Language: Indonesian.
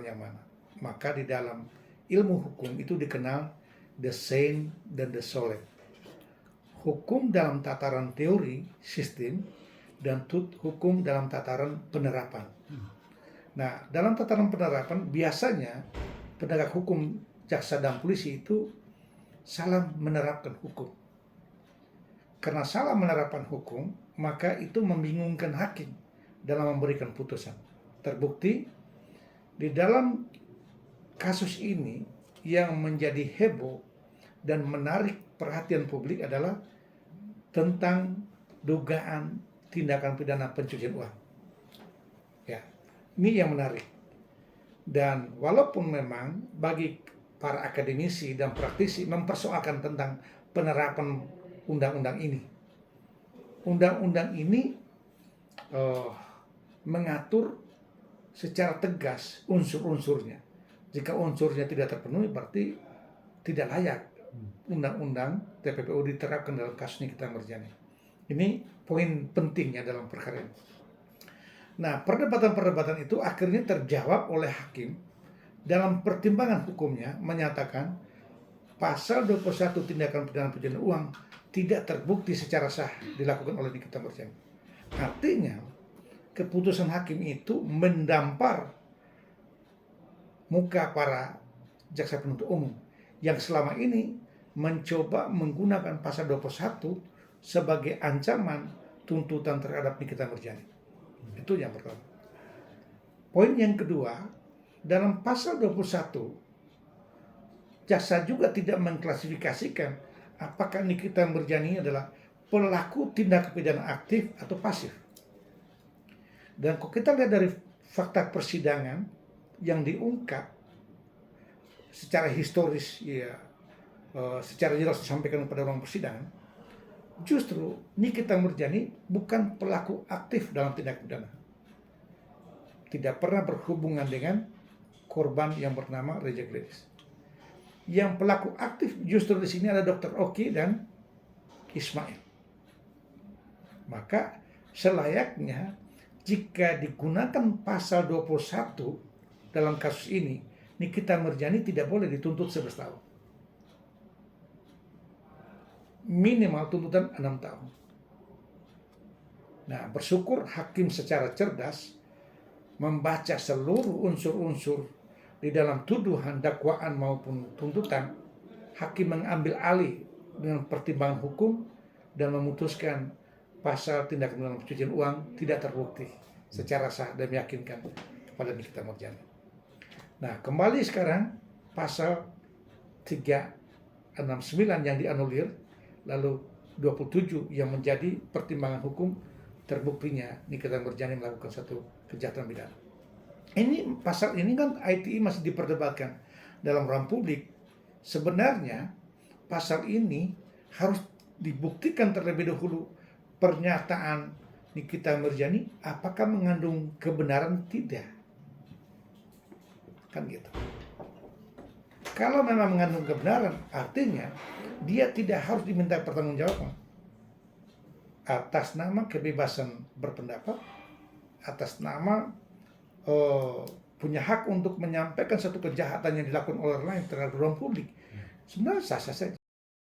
yang mana. Maka di dalam ilmu hukum itu dikenal the sane dan the solid. Hukum dalam tataran teori, sistem, dan hukum dalam tataran penerapan. Nah, dalam tataran penerapan biasanya penegak hukum, jaksa dan polisi itu salah menerapkan hukum. Karena salah menerapkan hukum, maka itu membingungkan hakim dalam memberikan putusan. Terbukti di dalam kasus ini yang menjadi heboh dan menarik perhatian publik adalah tentang dugaan tindakan pidana pencucian uang. Ya, ini yang menarik. Dan walaupun memang bagi para akademisi dan praktisi mempersoalkan tentang penerapan undang-undang ini. Undang-undang ini mengatur secara tegas unsur-unsurnya. Jika unsurnya tidak terpenuhi, berarti tidak layak undang-undang TPPU diterapkan dalam kasus Nikita Mirzani. Ini poin pentingnya dalam perkara ini. Nah, perdebatan-perdebatan itu akhirnya terjawab oleh hakim dalam pertimbangan hukumnya menyatakan pasal 21 tindakan pidana pencucian uang tidak terbukti secara sah dilakukan oleh Nikita Mirzani. Artinya, keputusan hakim itu mendampar muka para jaksa penuntut umum yang selama ini mencoba menggunakan pasal 21 sebagai ancaman tuntutan terhadap Nikita Mirzani. Itu yang pertama. Poin yang kedua, dalam pasal 21 jaksa juga tidak mengklasifikasikan apakah Nikita Mirzani adalah pelaku tindak pidana aktif atau pasif. Dan kalau kita lihat dari fakta persidangan yang diungkap secara historis, ya, secara jelas disampaikan kepada ruang persidangan, justru Nikita Mirzani bukan pelaku aktif dalam tindak pidana. Tidak pernah berhubungan dengan korban yang bernama Reja Gladys. Yang pelaku aktif justru di sini ada Dr. Oki dan Ismail. Maka selayaknya jika digunakan pasal 21 dalam kasus ini, Nikita Mirzani tidak boleh dituntut 11 tahun. Minimal tuntutan 6 tahun. Nah, bersyukur hakim secara cerdas membaca seluruh unsur-unsur di dalam tuduhan, dakwaan maupun tuntutan. Hakim mengambil alih dengan pertimbangan hukum dan memutuskan pasal tindak pidana pencucian uang tidak terbukti secara sah dan meyakinkan kepada Nikita Mirzani. Nah, kembali sekarang pasal 369 yang dianulir, lalu 27 yang menjadi pertimbangan hukum terbuktinya Nikita Mirzani melakukan satu kejahatan pidana. Ini pasal ini kan ITE masih diperdebatkan dalam ruang publik. Sebenarnya pasal ini harus dibuktikan terlebih dahulu pernyataan Nikita Mirzani apakah mengandung kebenaran tidak. Kan gitu. Kalau memang mengandung kebenaran, artinya dia tidak harus diminta pertanggungjawaban atas nama kebebasan berpendapat, atas nama punya hak untuk menyampaikan satu kejahatan yang dilakukan oleh orang lain terhadap ruang publik. Sebenarnya sah-sah saja.